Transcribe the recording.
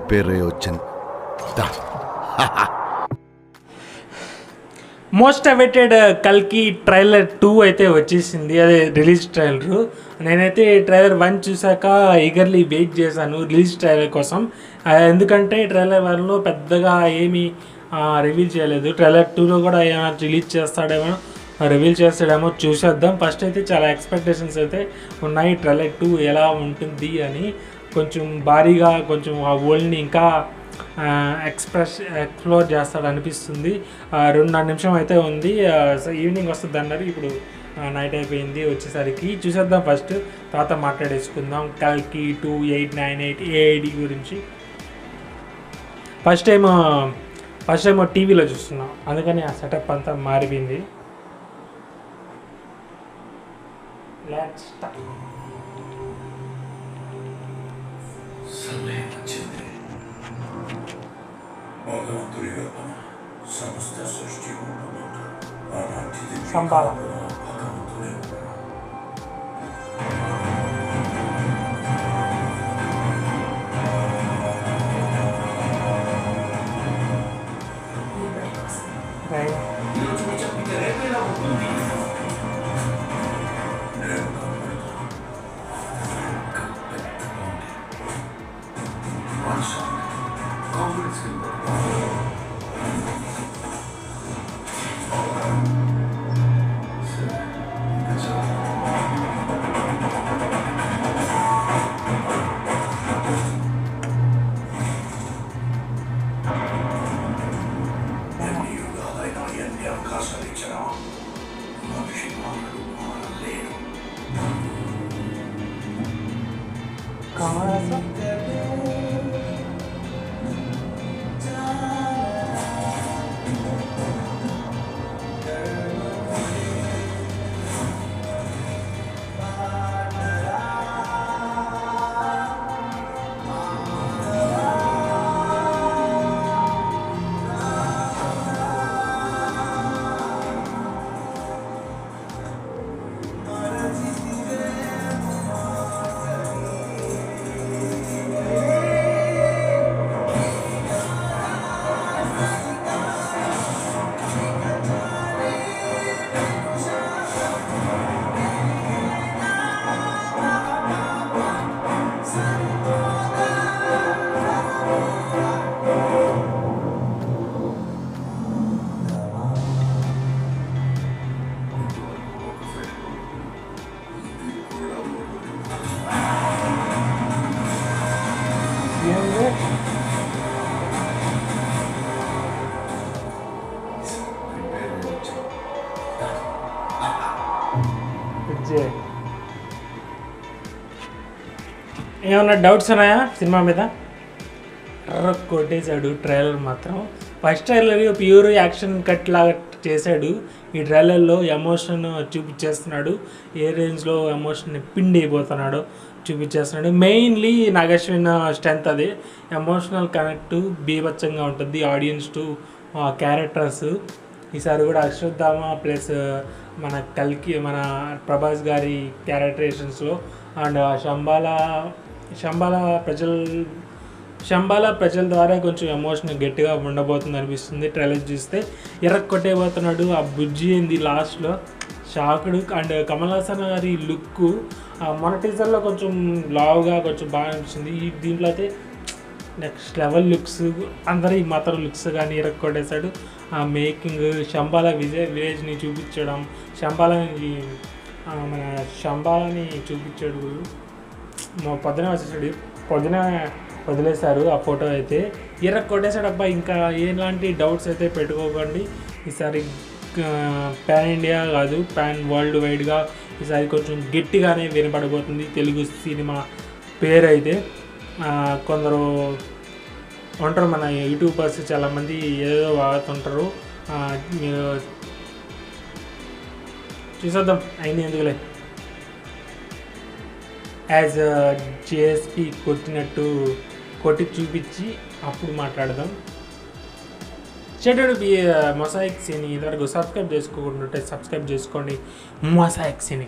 Prepare అయ్యి వచ్చాను. Most awaited కల్కి ట్రైలర్ 2 అయితే వచ్చేసింది. అదే రిలీజ్ ట్రైలరు. నేనైతే ట్రైలర్ 1 చూసాక ఈగర్లీ వెయిట్ చేశాను రిలీజ్ ట్రైలర్ కోసం. ఎందుకంటే ట్రైలర్ 1లో పెద్దగా ఏమీ రివీల్ చేయలేదు. ట్రైలర్ 2లో కూడా ఏమైనా రివీల్ చేస్తాడేమో చూసేద్దాం. ఫస్ట్ అయితే చాలా ఎక్స్పెక్టేషన్స్ అయితే ఉన్నాయి ట్రైలర్ 2 ఎలా ఉంటుంది అని. కొంచెం భారీగా కొంచెం ఆ వరల్డ్ని ఇంకా ఎక్స్ప్లోర్ చేస్తాడు అనిపిస్తుంది. 2.5 నిమిషం అయితే ఉంది. ఈవినింగ్ వస్తుంది అన్నారు, ఇప్పుడు నైట్ అయిపోయింది వచ్చేసరికి. చూసేద్దాం ఫస్ట్, తర్వాత మాట్లాడేసుకుందాం కల్కి 2898 ఏఐడి గురించి. ఫస్ట్ టైం టీవీలో చూస్తున్నాం, అందుకని ఆ సెటప్ అంతా మారిపోయింది. Let's start. సంబాల ఏమన్నా డౌట్స్ ఉన్నాయా సినిమా మీద? కొట్టేశాడు ట్రైలర్ మాత్రం. First trailer pure action cut లాగా చేశాడు. ఈ ట్రైలర్లో ఎమోషన్ చూపించేస్తున్నాడు. ఏ రేంజ్లో ఎమోషన్ని పిండి అయిపోతున్నాడో చూపించేస్తున్నాడు. మెయిన్లీ నాగశ్విన్ స్ట్రెంత్ అది. ఎమోషనల్ కనెక్ట్ బీభత్సంగా ఉంటుంది ఆడియన్స్ టు క్యారెక్టర్స్. ఈసారి కూడా అశ్వత్థామ ప్లస్ మన కల్కి మన ప్రభాస్ గారి క్యారెక్టరేషన్స్లో అండ్ శంబాల ప్రజల ద్వారా కొంచెం ఎమోషన్ గట్టిగా ఉండబోతుంది అనిపిస్తుంది. ట్రైలర్ చూస్తే కొట్టేపోతున్నాడు. ఆ బుజ్జి ఏంది లాస్ట్లో షాకుడు. అండ్ కమల్ హాసన్ గారి లుక్ మన టీజర్లో కొంచెం లావుగా కొంచెం బాగా అనిపించింది. దీంట్లో అయితే నెక్స్ట్ లెవెల్ లుక్స్, అందరూ ఈ మాత్రం లుక్స్ కానీ కొట్టేశాడు. ఆ మేకింగ్, శంబాల విలేజ్ని చూపించడం, మన శంబాలని చూపించాడు. పొద్దున వదిలేశారు ఆ ఫోటో అయితే. కొట్టేశాడు అబ్బా. ఇంకా ఎలాంటి డౌట్స్ అయితే పెట్టుకోకండి. ఈసారి పాన్ ఇండియా కాదు, పాన్ వరల్డ్ వైడ్గా ఈసారి కొంచెం గట్టిగానే వినపడబోతుంది తెలుగు సినిమా పేరు అయితే. కొందరు ఉంటారు మన యూట్యూబర్స్ చాలామంది ఏదో వాడుతుంటారు. చూసేద్దాం, అయింది ఎందుకులే. యాజ్ జిఎస్పి కొట్టి చూపించి అప్పుడు మాట్లాడదాం. చెడు మొసాయిక్ సినీ ఇంతవరకు సబ్స్క్రైబ్ చేసుకోకుండా సబ్స్క్రైబ్ చేసుకోండి మొసాయిక్ సినీ.